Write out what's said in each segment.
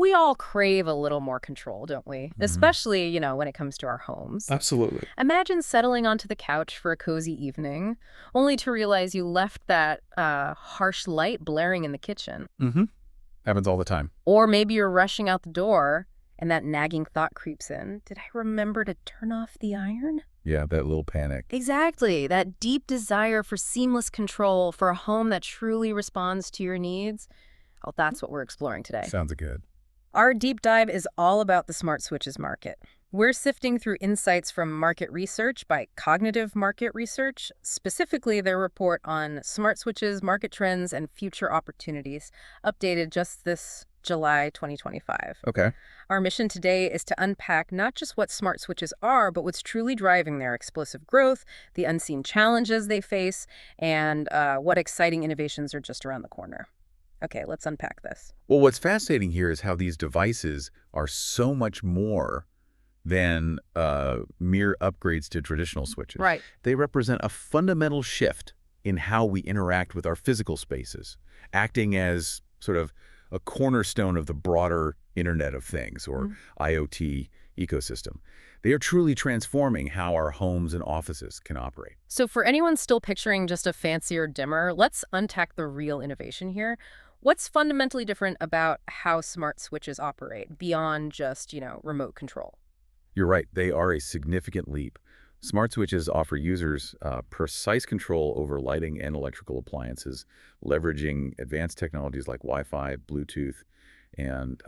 We all crave a little more control, don't we? Hmm. Especially, when it comes to our homes. Absolutely. Imagine settling onto the couch for a cozy evening, only to realize you left that harsh light blaring in the kitchen. Hmm. Happens all the time. Or maybe you're rushing out the door and that nagging thought creeps in. Did I remember to turn off the iron? Yeah, that little panic. Exactly. That deep desire for seamless control for a home that truly responds to your needs. Well, that's what we're exploring today. Sounds good. Our deep dive is all about the smart switches market. We're sifting through insights from market research by Cognitive Market Research, specifically their report on smart switches, market trends, and future opportunities, updated just this July 2025. Okay. Our mission today is to unpack not just what smart switches are, but what's truly driving their explosive growth, the unseen challenges they face, and what exciting innovations are just around the corner. Okay, let's unpack this. Well, what's fascinating here is how these devices are so much more than mere upgrades to traditional switches. Right. They represent a fundamental shift in how we interact with our physical spaces, acting as sort of a cornerstone of the broader Internet of Things, or IoT ecosystem. They are truly transforming how our homes and offices can operate. So for anyone still picturing just a fancier dimmer, let's unpack the real innovation here. What's fundamentally different about how smart switches operate beyond just, remote control? You're right, they are a significant leap. Smart switches offer users precise control over lighting and electrical appliances, leveraging advanced technologies like Wi-Fi, Bluetooth, and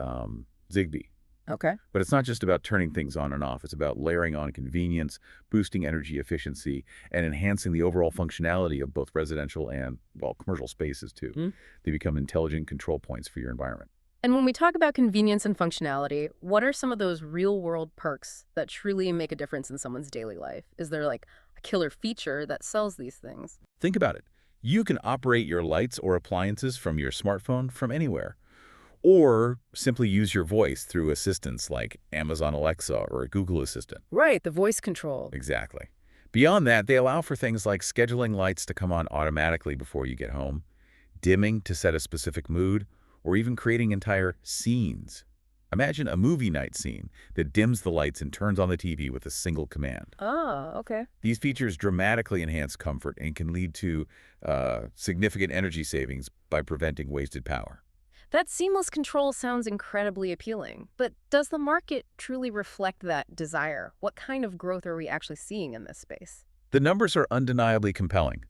Zigbee. Okay. But it's not just about turning things on and off. It's about layering on convenience, boosting energy efficiency, and enhancing the overall functionality of both residential and, well, commercial spaces too. Hmm. They become intelligent control points for your environment. And when we talk about convenience and functionality, what are some of those real-world perks that truly make a difference in someone's daily life? Is there like a killer feature that sells these things? Think about it. You can operate your lights or appliances from your smartphone from anywhere, or simply use your voice through assistants like Amazon Alexa or a Google Assistant. Right, the voice control. Exactly. Beyond that, they allow for things like scheduling lights to come on automatically before you get home, dimming to set a specific mood, or even creating entire scenes. Imagine a movie night scene that dims the lights and turns on the TV with a single command. Oh, okay. These features dramatically enhance comfort and can lead to significant energy savings by preventing wasted power. That seamless control sounds incredibly appealing, but does the market truly reflect that desire? What kind of growth are we actually seeing in this space? The numbers are undeniably compelling.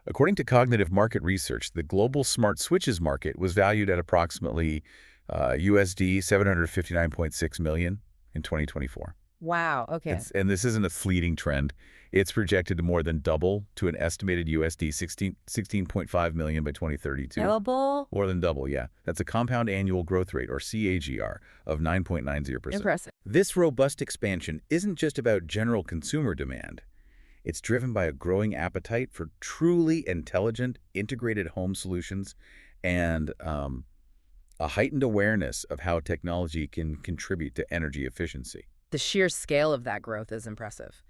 According to Cognitive Market Research, the global smart switches market was valued at approximately USD 759.6 million in 2024. Wow, okay. And this isn't a fleeting trend. It's projected to more than double to an estimated USD 16.5 million by 2032. Available? More than double, yeah. That's a compound annual growth rate, or CAGR, of 9.90%. Impressive. This robust expansion isn't just about general consumer demand. It's driven by a growing appetite for truly intelligent, integrated home solutions and a heightened awareness of how technology can contribute to energy efficiency. The sheer scale of that growth is impressive.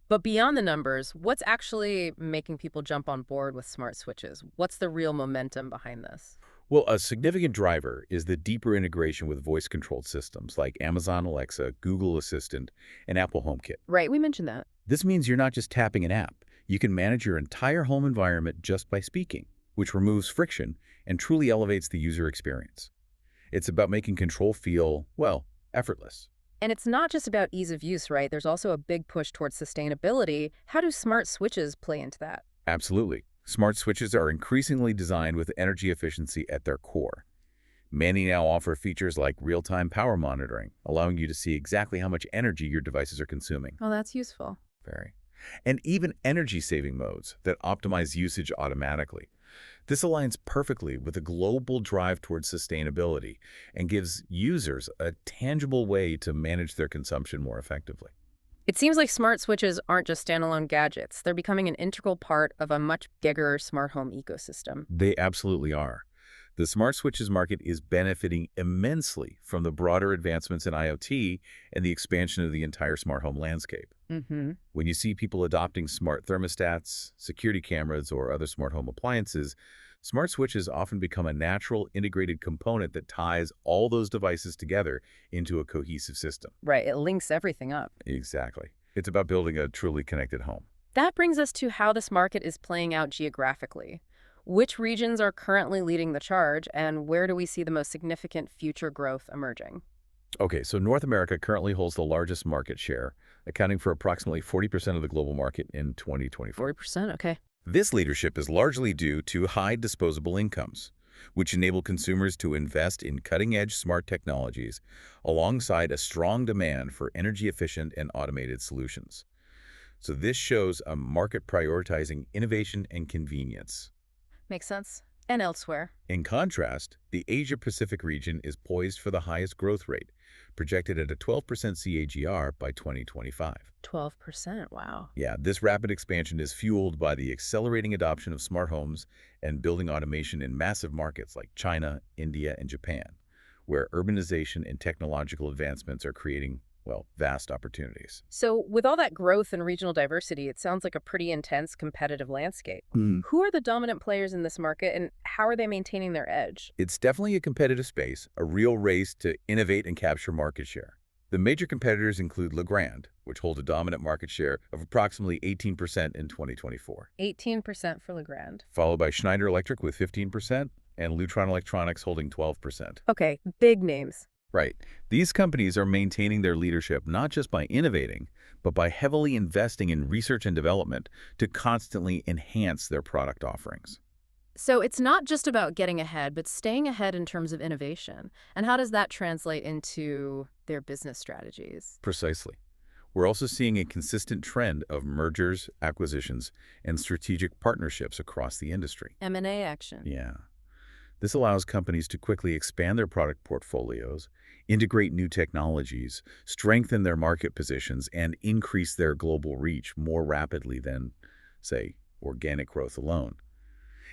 But beyond the numbers, what's actually making people jump on board with smart switches? What's the real momentum behind this? Well, a significant driver is the deeper integration with voice-controlled systems like Amazon Alexa, Google Assistant, and Apple HomeKit. Right, we mentioned that. This means you're not just tapping an app. You can manage your entire home environment just by speaking, which removes friction and truly elevates the user experience. It's about making control feel, well, effortless. And it's not just about ease of use, right? There's also a big push towards sustainability. How do smart switches play into that? Absolutely. Smart switches are increasingly designed with energy efficiency at their core. Many now offer features like real-time power monitoring, allowing you to see exactly how much energy your devices are consuming. Oh, that's useful. Very. And even energy-saving modes that optimize usage automatically. This aligns perfectly with a global drive towards sustainability and gives users a tangible way to manage their consumption more effectively. It seems like smart switches aren't just standalone gadgets. They're becoming an integral part of a much bigger smart home ecosystem. They absolutely are. The smart switches market is benefiting immensely from the broader advancements in IoT and the expansion of the entire smart home landscape. Mm-hmm. When you see people adopting smart thermostats, security cameras, or other smart home appliances, Smart switches often become a natural integrated component that ties all those devices together into a cohesive system. Right, it links everything up. Exactly. It's about building a truly connected home. That brings us to how this market is playing out geographically. Which regions are currently leading the charge, and where do we see the most significant future growth emerging? Okay, so North America currently holds the largest market share, accounting for approximately 40% of the global market in 2024. 40%, okay. This leadership is largely due to high disposable incomes, which enable consumers to invest in cutting-edge smart technologies alongside a strong demand for energy-efficient and automated solutions. So this shows a market prioritizing innovation and convenience. Makes sense. And elsewhere. In contrast, the Asia-Pacific region is poised for the highest growth rate, projected at a 12% CAGR by 2025. 12%, wow. Yeah, this rapid expansion is fueled by the accelerating adoption of smart homes and building automation in massive markets like China, India, and Japan, where urbanization and technological advancements are creating, well, vast opportunities. So, with all that growth and regional diversity, it sounds like a pretty intense competitive landscape. Hmm. Who are the dominant players in this market, and how are they maintaining their edge? It's definitely a competitive space, a real race to innovate and capture market share. The major competitors include Legrand, which holds a dominant market share of approximately 18% in 2024, 18% for Legrand. followed by Schneider Electric with 15% and Lutron Electronics holding 12%. Okay, big names. Right. These companies are maintaining their leadership not just by innovating, but by heavily investing in research and development to constantly enhance their product offerings. So, it's not just about getting ahead, but staying ahead in terms of innovation. And how does that translate into their business strategies? Precisely. We're also seeing a consistent trend of mergers, acquisitions, and strategic partnerships across the industry. M&A action. Yeah. This allows companies to quickly expand their product portfolios, integrate new technologies, strengthen their market positions, and increase their global reach more rapidly than, say, organic growth alone.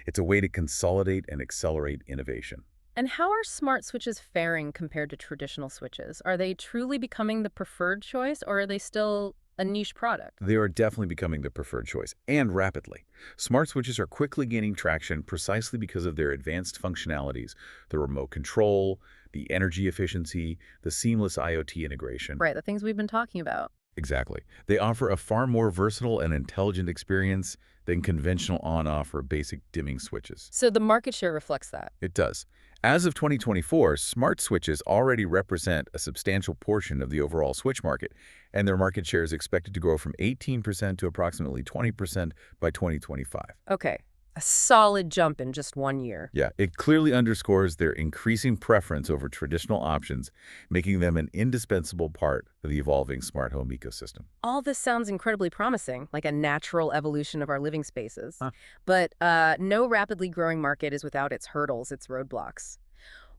It's a way to consolidate and accelerate innovation. And how are smart switches faring compared to traditional switches? Are they truly becoming the preferred choice, or are they still a niche product? They are definitely becoming the preferred choice, and rapidly. Smart switches are quickly gaining traction precisely because of their advanced functionalities, the remote control, the energy efficiency, the seamless IoT integration. Right, the things we've been talking about. Exactly. They offer a far more versatile and intelligent experience than conventional on-off or basic dimming switches. So the market share reflects that. It does. As of 2024, smart switches already represent a substantial portion of the overall switch market, and their market share is expected to grow from 18% to approximately 20% by 2025. Okay, a solid jump in just 1 year. Yeah, it clearly underscores their increasing preference over traditional options, making them an indispensable part of the evolving smart home ecosystem. All this sounds incredibly promising, like a natural evolution of our living spaces. Huh. But no rapidly growing market is without its hurdles, its roadblocks.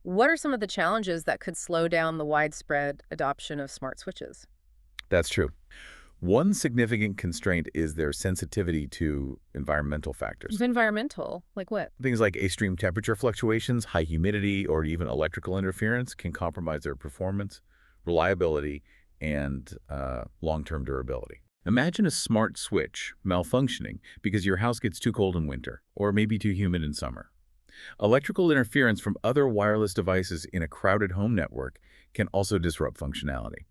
What are some of the challenges that could slow down the widespread adoption of smart switches? That's true. One significant constraint is their sensitivity to environmental factors. Environmental, like what? Things like extreme temperature fluctuations, high humidity, or even electrical interference can compromise their performance, reliability, and long-term durability. Imagine a smart switch malfunctioning because your house gets too cold in winter, or maybe too humid in summer. Electrical interference from other wireless devices in a crowded home network can also disrupt functionality.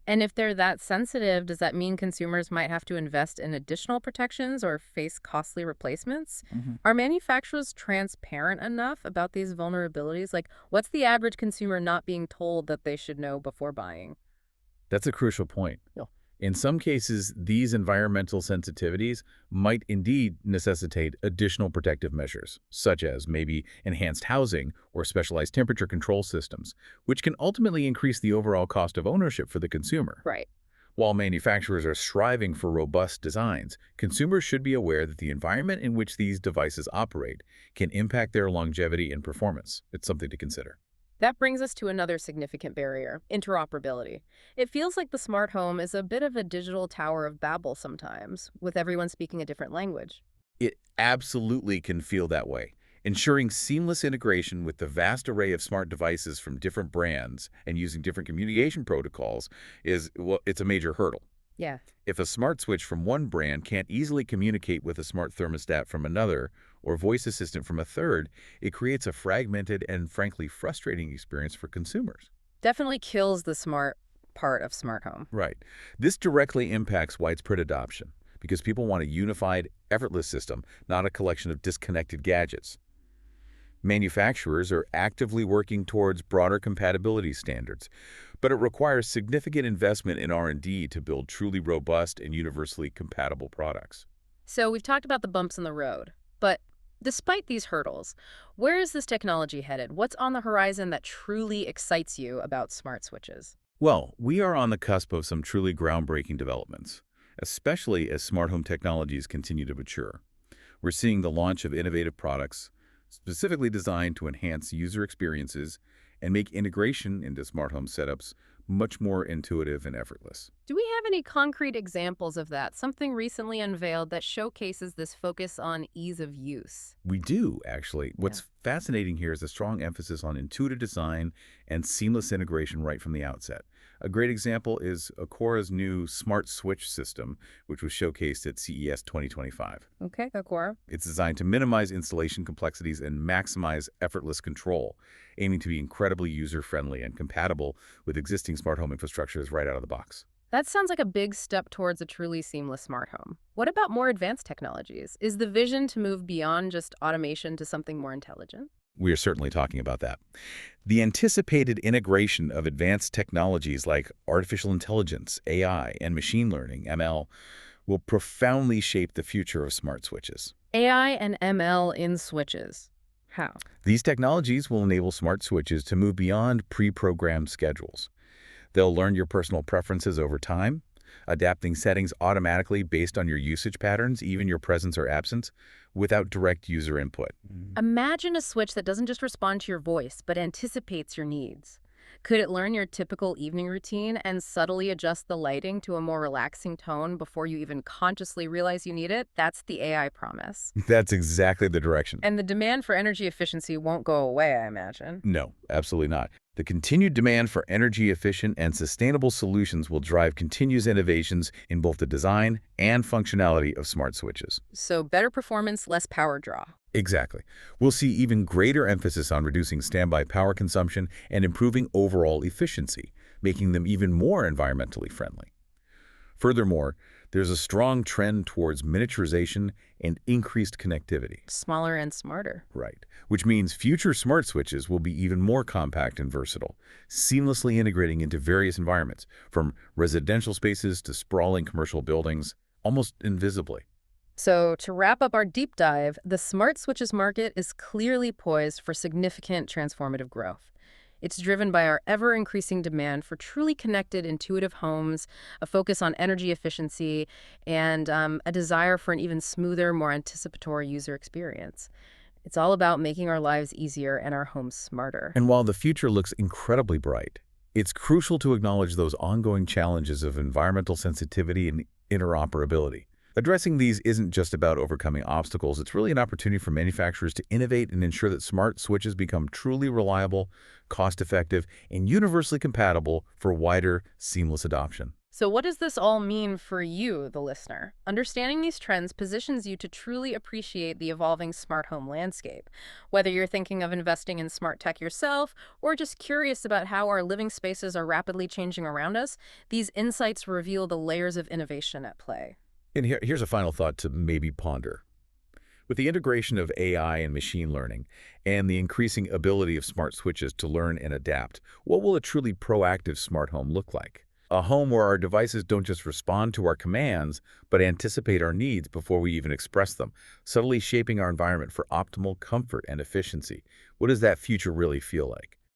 And if they're that sensitive, does that mean consumers might have to invest in additional protections or face costly replacements? Mhm. Are manufacturers transparent enough about these vulnerabilities? Like, what's the average consumer not being told that they should know before buying? That's a crucial point. Yeah. In some cases, these environmental sensitivities might indeed necessitate additional protective measures, such as maybe enhanced housing or specialized temperature control systems, which can ultimately increase the overall cost of ownership for the consumer. Right. While manufacturers are striving for robust designs, consumers should be aware that the environment in which these devices operate can impact their longevity and performance. It's something to consider. That brings us to another significant barrier, interoperability. It feels like the smart home is a bit of a digital Tower of Babel sometimes, with everyone speaking a different language. It absolutely can feel that way. Ensuring seamless integration with the vast array of smart devices from different brands and using different communication protocols is, well, it's a major hurdle. Yeah. If a smart switch from one brand can't easily communicate with a smart thermostat from another or voice assistant from a third, it creates a fragmented and frankly frustrating experience for consumers. Definitely kills the smart part of smart home. Right. This directly impacts widespread adoption because people want a unified, effortless system, not a collection of disconnected gadgets. Manufacturers are actively working towards broader compatibility standards, but it requires significant investment in R&D to build truly robust and universally compatible products. So we've talked about the bumps in the road, but despite these hurdles, where is this technology headed? What's on the horizon that truly excites you about smart switches? Well, we are on the cusp of some truly groundbreaking developments, especially as smart home technologies continue to mature. We're seeing the launch of innovative products specifically designed to enhance user experiences and make integration into smart home setups much more intuitive and effortless. Do we have any concrete examples of that? Something recently unveiled that showcases this focus on ease of use? We do, actually. Yeah. What's fascinating here is a strong emphasis on intuitive design and seamless integration right from the outset. A great example is Akora's new Smart Switch system, which was showcased at CES 2025. Okay, Kakura. It's designed to minimize installation complexities and maximize effortless control, aiming to be incredibly user-friendly and compatible with existing smart home infrastructures right out of the box. That sounds like a big step towards a truly seamless smart home. What about more advanced technologies? Is the vision to move beyond just automation to something more intelligent? We are certainly talking about that. The anticipated integration of advanced technologies like artificial intelligence, AI, and machine learning, ML, will profoundly shape the future of smart switches. AI and ML in switches. How? These technologies will enable smart switches to move beyond pre-programmed schedules. They'll learn your personal preferences over time, adapting settings automatically based on your usage patterns, even your presence or absence, without direct user input. Imagine a switch that doesn't just respond to your voice, but anticipates your needs. Could it learn your typical evening routine and subtly adjust the lighting to a more relaxing tone before you even consciously realize you need it? That's the AI promise. That's exactly the direction. And the demand for energy efficiency won't go away, I imagine. No, absolutely not. The continued demand for energy-efficient and sustainable solutions will drive continuous innovations in both the design and functionality of smart switches. So better performance, less power draw. Exactly. We'll see even greater emphasis on reducing standby power consumption and improving overall efficiency, making them even more environmentally friendly. Furthermore, there's a strong trend towards miniaturization and increased connectivity. Smaller and smarter. Right. Which means future smart switches will be even more compact and versatile, seamlessly integrating into various environments, from residential spaces to sprawling commercial buildings, almost invisibly. So to wrap up our deep dive, the smart switches market is clearly poised for significant transformative growth. It's driven by our ever-increasing demand for truly connected, intuitive homes, a focus on energy efficiency, and a desire for an even smoother, more anticipatory user experience. It's all about making our lives easier and our homes smarter. And while the future looks incredibly bright, it's crucial to acknowledge those ongoing challenges of environmental sensitivity and interoperability. Addressing these isn't just about overcoming obstacles, it's really an opportunity for manufacturers to innovate and ensure that smart switches become truly reliable, cost-effective, and universally compatible for wider, seamless adoption. So what does this all mean for you, the listener? Understanding these trends positions you to truly appreciate the evolving smart home landscape. Whether you're thinking of investing in smart tech yourself or just curious about how our living spaces are rapidly changing around us, these insights reveal the layers of innovation at play. And here's a final thought to maybe ponder. With the integration of AI and machine learning and the increasing ability of smart switches to learn and adapt, what will a truly proactive smart home look like? A home where our devices don't just respond to our commands, but anticipate our needs before we even express them, subtly shaping our environment for optimal comfort and efficiency. What does that future really feel like?